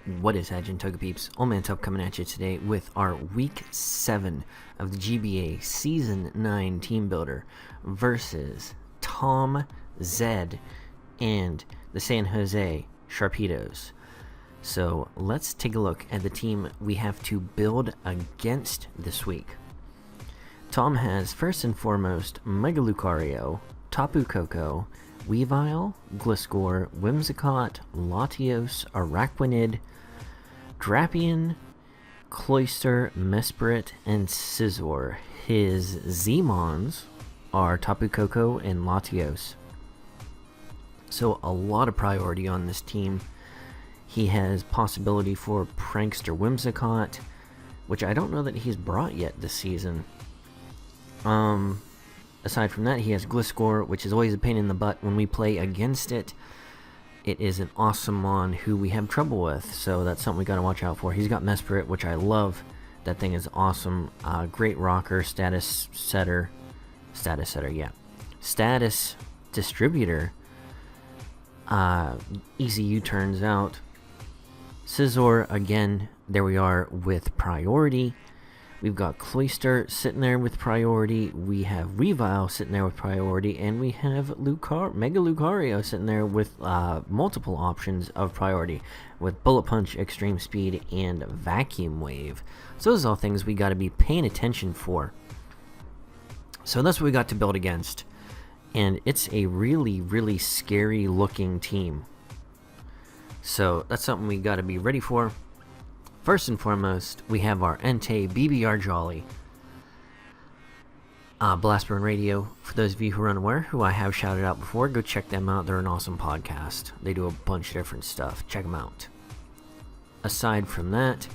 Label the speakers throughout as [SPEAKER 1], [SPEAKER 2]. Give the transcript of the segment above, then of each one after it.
[SPEAKER 1] What is Agent Toga Peeps? OldManTup coming at you today with our Week 7 of the GBA Season 9 Team Builder versus Tom Zed and the San Jose Sharpedos. So let's take a look at the team we have to build against this week. Tom has first and foremost Mega Lucario, Tapu Koko, Weavile, Gliscor, Whimsicott, Latios, Araquanid, Drapion, Cloyster, Mesprit, and Scizor. His Z-Mons are Tapu Koko and Latios. So a lot of priority on this team. He has possibility for Prankster Whimsicott, which I don't know that he's brought yet this season. Aside from that, he has Gliscor, which is always a pain in the butt when we play against it. It is an awesome mon who we have trouble with, so that's something we got to watch out for. He's got Mesprit, which I love. That thing is awesome. Great rocker, status distributor. Easy U-turns out. Scizor, again, there we are with priority. We've got Cloyster sitting there with priority. We have Weavile sitting there with priority. And we have Mega Lucario sitting there with multiple options of priority. With Bullet Punch, Extreme Speed, and Vacuum Wave. So those are all things we got to be paying attention for. So that's what we got to build against. And it's a really, really scary looking team. So that's something we got to be ready for. First and foremost, we have our Entei BBR Jolly. Blastburn Radio, for those of you who are unaware, who I have shouted out before, go check them out. They're an awesome podcast. They do a bunch of different stuff. Check them out. Aside from that,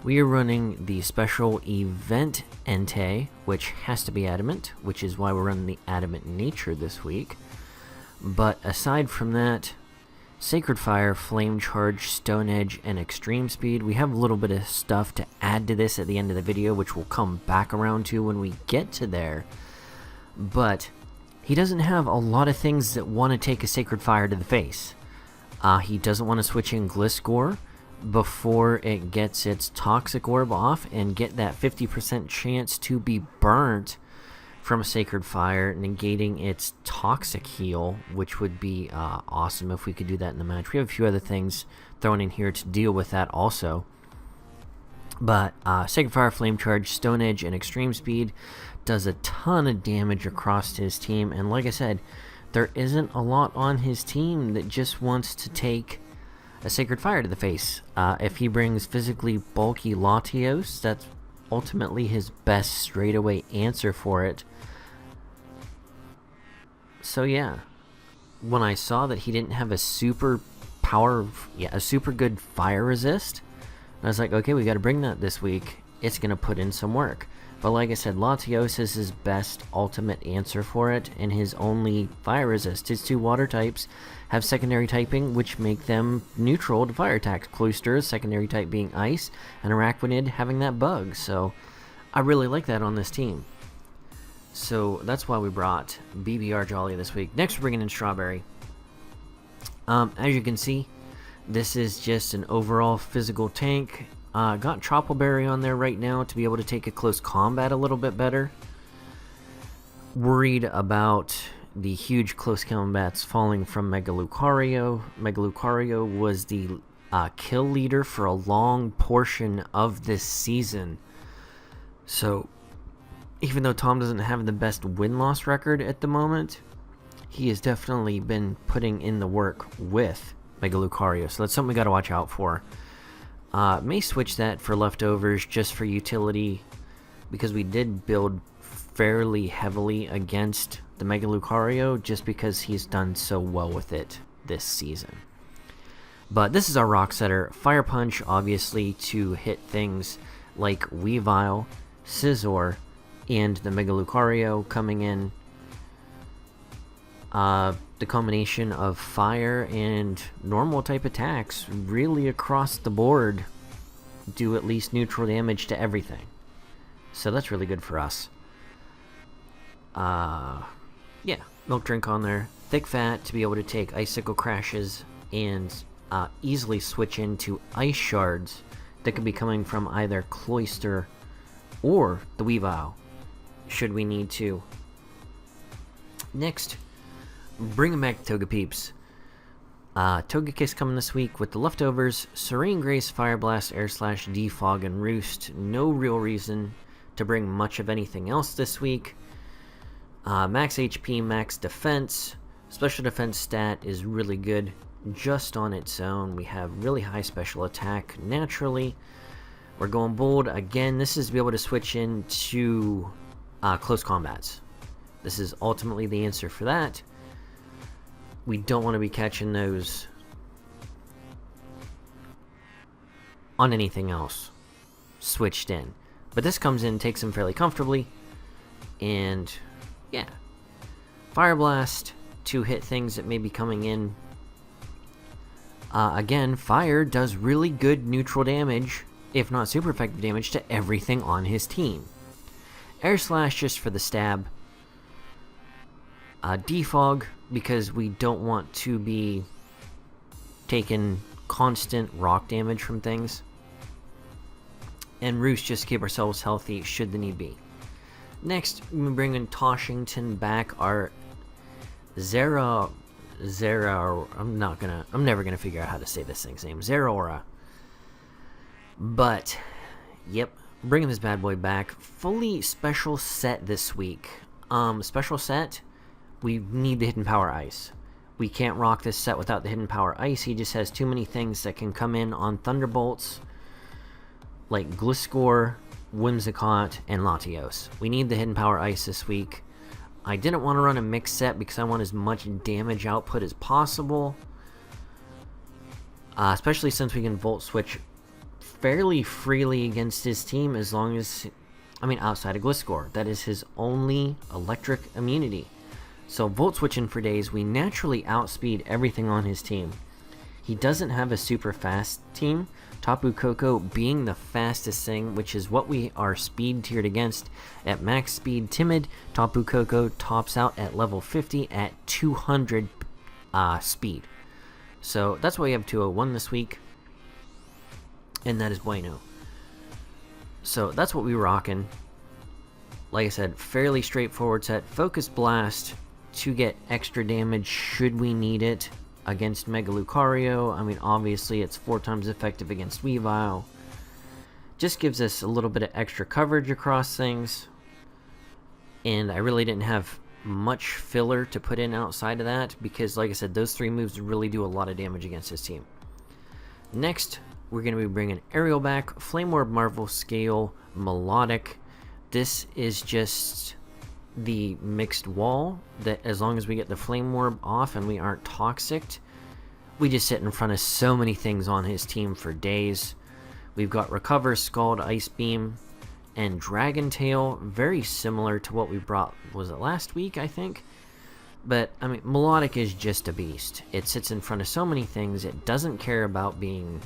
[SPEAKER 1] we are running the special event Entei, which has to be adamant, which is why we're running the adamant nature this week. But aside from that, Sacred Fire, Flame Charge, Stone Edge, and Extreme Speed. We have a little bit of stuff to add to this at the end of the video, which we'll come back around to when we get to there. But he doesn't have a lot of things that want to take a Sacred Fire to the face. He doesn't want to switch in Gliscor before it gets its Toxic Orb off and get that 50% chance to be burnt from a Sacred Fire, negating its Toxic Heal, which would be awesome if we could do that in the match. We have a few other things thrown in here to deal with that also. But Sacred Fire, Flame Charge, Stone Edge, and Extreme Speed does a ton of damage across his team. And like I said, there isn't a lot on his team that just wants to take a Sacred Fire to the face. If he brings physically bulky Latios, that's ultimately his best straightaway answer for it. So yeah, when I saw that he didn't have a super good fire resist, I was like, okay, we got to bring that this week. It's going to put in some work. But like I said, Latios is his best ultimate answer for it, and his only fire resist. His two water types have secondary typing, which make them neutral to fire attacks. Cloyster's secondary type being ice, and Araquanid having that bug. So I really like that on this team. So that's why we brought BBR Jolly this week. Next, we're bringing in Strawberry. As you can see, this is just an overall physical tank. Got Troppleberry on there right now to be able to take a close combat a little bit better. Worried about the huge close combats falling from Mega Lucario. Mega Lucario was the kill leader for a long portion of this season. So even though Tom doesn't have the best win-loss record at the moment, he has definitely been putting in the work with Mega Lucario. So that's something we got to watch out for. May switch that for leftovers just for utility, because we did build fairly heavily against the Mega Lucario just because he's done so well with it this season. But this is our Rock Setter. Fire Punch, obviously, to hit things like Weavile, Scizor, and the Mega Lucario coming in. The combination of fire and normal type attacks really across the board do at least neutral damage to everything. So that's really good for us. Yeah, Milk Drink on there. Thick Fat to be able to take Icicle Crashes and easily switch into ice shards that could be coming from either Cloyster or the Weavile, should we need to. Next, bring them back to Togepeeps. Togekiss coming this week with the leftovers: Serene Grace, Fire Blast, Air Slash, Defog, and Roost. No real reason to bring much of anything else this week. Max HP, max defense. Special defense stat is really good just on its own. We have really high special attack naturally. We're going bold. Again, this is to be able to switch into close combats. This is ultimately the answer for that. We don't want to be catching those on anything else switched in. But this comes in, takes them fairly comfortably. And yeah. Fire Blast to hit things that may be coming in. Again, fire does really good neutral damage, if not super effective damage, to everything on his team. Air Slash just for the stab. Defog, because we don't want to be taking constant rock damage from things. And Roost, just to keep ourselves healthy should the need be. Next, we bring in Toshington back, our Zera, I'm never gonna figure out how to say this thing's name, Zeraora. But, yep, bringing this bad boy back. Fully special set this week. Special set, we need the Hidden Power Ice. We can't rock this set without the Hidden Power Ice. He just has too many things that can come in on Thunderbolts, like Gliscor, Whimsicott, and Latios. We need the Hidden Power Ice this week. I didn't want to run a mix set because I want as much damage output as possible. Especially since we can Volt Switch fairly freely against his team, as long as, outside of Gliscor. That is his only electric immunity. So Volt Switching for days, we naturally outspeed everything on his team. He doesn't have a super fast team, Tapu Koko being the fastest thing, which is what we are speed tiered against. At max speed timid, Tapu Koko tops out at level 50 at 200 speed. So that's why we have 201 this week, and that is bueno. So that's what we were rocking. Like I said, fairly straightforward set. Focus Blast to get extra damage should we need it against Mega Lucario. Obviously it's 4 times effective against Weavile. Just gives us a little bit of extra coverage across things. And I really didn't have much filler to put in outside of that, because like I said, those 3 moves really do a lot of damage against his team. Next, we're going to be bringing Aerial back, Flame Orb, Marvel Scale, Melodic. This is just the mixed wall that, as long as we get the Flame Orb off and we aren't toxic, we just sit in front of so many things on his team for days. We've got Recover, Scald, Ice Beam, and Dragon Tail, very similar to what we brought, was it last week, I think? But, Melodic is just a beast. It sits in front of so many things. It doesn't care about being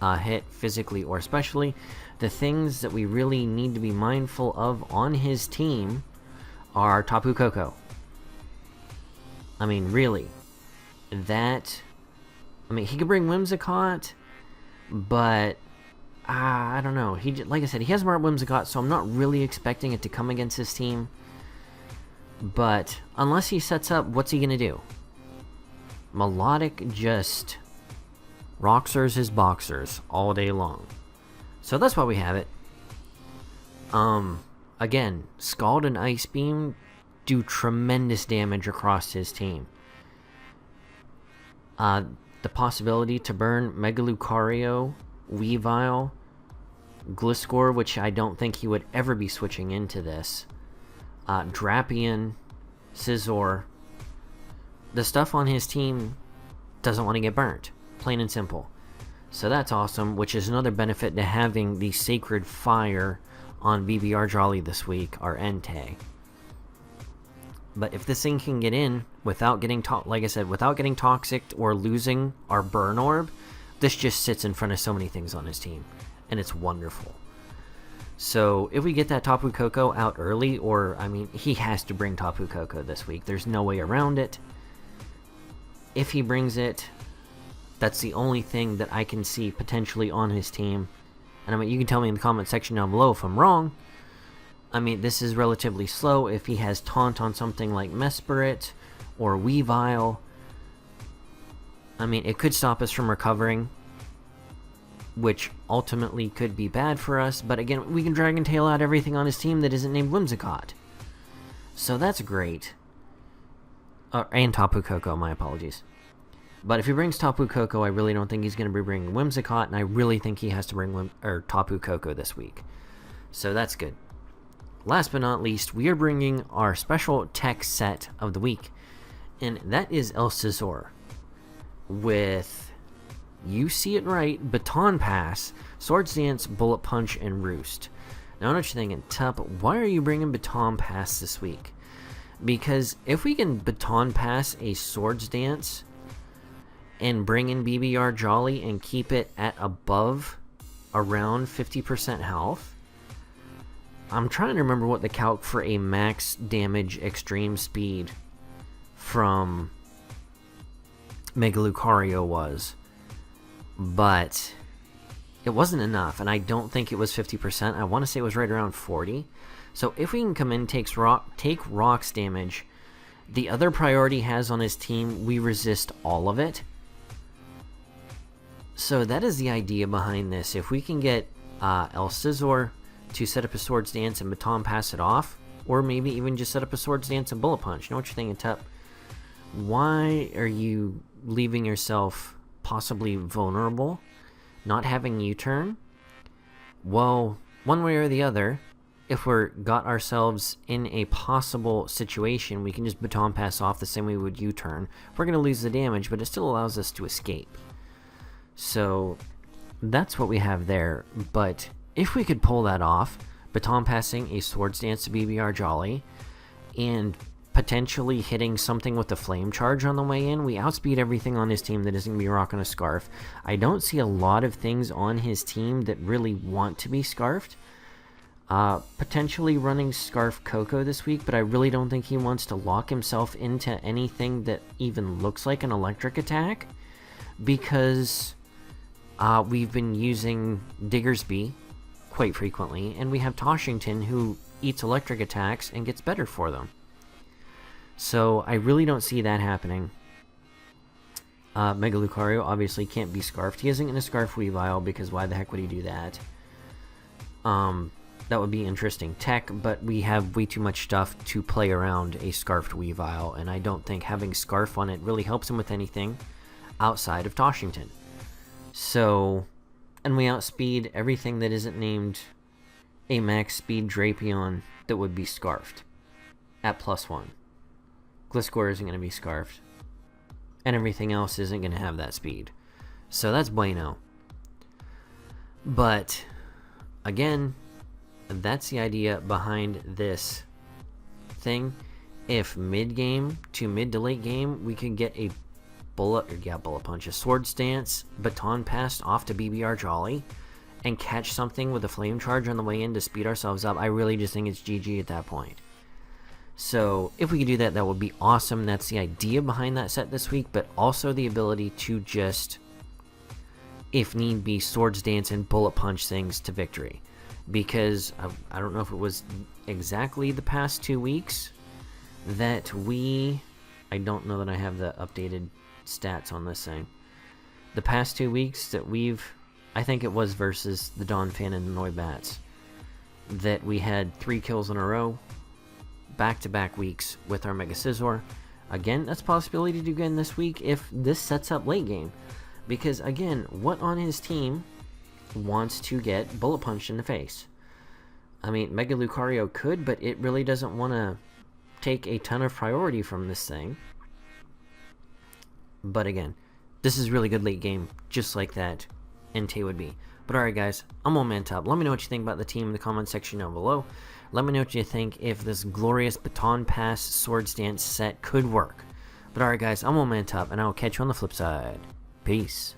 [SPEAKER 1] hit physically or specially. The things that we really need to be mindful of on his team are Tapu Koko. Really. That... he could bring Whimsicott, but... I don't know. Like I said, he has Smart Whimsicott, so I'm not really expecting it to come against his team. But, unless he sets up, what's he gonna do? Melodic just... Roxers his boxers all day long. So that's why we have it. Again, Scald and Ice Beam do tremendous damage across his team. The possibility to burn Mega Lucario, Weavile, Gliscor, which I don't think he would ever be switching into this, Drapion, Scizor. The stuff on his team doesn't want to get burnt. Plain and simple. So that's awesome, which is another benefit to having the Sacred Fire on BBR Jolly this week, our Entei. But if this thing can get in without getting, like I said, without getting toxic or losing our Burn Orb, this just sits in front of so many things on his team, and it's wonderful. So if we get that Tapu Koko out early, or, he has to bring Tapu Koko this week. There's no way around it. If he brings it, That's the only thing that I can see potentially on his team. And I mean, you can tell me in the comment section down below if I'm wrong. I mean, this is relatively slow. If he has Taunt on something like Mesprit or Weavile, I mean, it could stop us from recovering, which ultimately could be bad for us. But again, we can Dragon Tail out everything on his team that isn't named Whimsicott. So that's great. And Tapu Koko, my apologies. But if he brings Tapu Koko, I really don't think he's going to be bringing Whimsicott, and I really think he has to bring Tapu Koko this week. So that's good. Last but not least, we are bringing our special tech set of the week, and that is El Scizor with, you see it right, Baton Pass, Swords Dance, Bullet Punch, and Roost. Now I know what you're thinking, Tup, why are you bringing Baton Pass this week? Because if we can Baton Pass a Swords Dance and bring in BBR Jolly and keep it at above around 50% health, I'm trying to remember what the calc for a max damage extreme speed from Mega Lucario was, but it wasn't enough, and I don't think it was 50%. I want to say it was right around 40. So if we can come in, take rocks damage, the other priority has on his team, we resist all of it. So that is the idea behind this. If we can get El Scizor to set up a Swords Dance and Baton Pass it off, or maybe even just set up a Swords Dance and Bullet Punch. You know what you're thinking, Tup? Why are you leaving yourself possibly vulnerable, not having U-turn? Well, one way or the other, if we're got ourselves in a possible situation, we can just Baton Pass off the same way we would U-turn. We're going to lose the damage, but it still allows us to escape. So that's what we have there. But if we could pull that off, Baton Passing a Swords Dance to BBR Jolly, and potentially hitting something with the Flame Charge on the way in, we outspeed everything on his team that isn't going to be rocking a Scarf. I don't see a lot of things on his team that really want to be Scarfed. Potentially running Scarf Coco this week, but I really don't think he wants to lock himself into anything that even looks like an electric attack, because we've been using Diggersby quite frequently, and we have Toshington who eats electric attacks and gets better for them. So I really don't see that happening. Mega Lucario obviously can't be Scarfed. He isn't going to Scarf Weavile, because why the heck would he do that? That would be interesting tech, but we have way too much stuff to play around a Scarfed Weavile, and I don't think having Scarf on it really helps him with anything outside of Toshington. So, and we outspeed everything that isn't named a max speed Drapion that would be Scarfed at +1. Gliscor isn't going to be Scarfed, and everything else isn't going to have that speed. So that's bueno. But, again, that's the idea behind this thing. If mid-game to mid to late game, we can get a Bullet Punch, a Swords Dance, Baton Passed off to BBR Jolly, and catch something with a Flame Charge on the way in to speed ourselves up, I really just think it's GG at that point. So if we could do that, that would be awesome. That's the idea behind that set this week, but also the ability to just, if need be, Swords Dance and Bullet Punch things to victory. Because I don't know if it was exactly the past 2 weeks that I don't know that I have the updated stats on this thing. The past 2 weeks that I think it was versus the Donphan and the Noibats, that we had 3 kills in a row, back-to-back weeks with our Mega Scizor. Again, that's a possibility to do again this week if this sets up late game. Because again, what on his team wants to get Bullet Punched in the face? I mean, Mega Lucario could, but it really doesn't want to take a ton of priority from this thing. But again, this is really good late game, just like that Entei would be. But alright guys, I'm OldManTup. Let me know what you think about the team in the comment section down below. Let me know what you think if this glorious Baton Pass Swords Dance set could work. But alright guys, I'm OldManTup, and I will catch you on the flip side. Peace.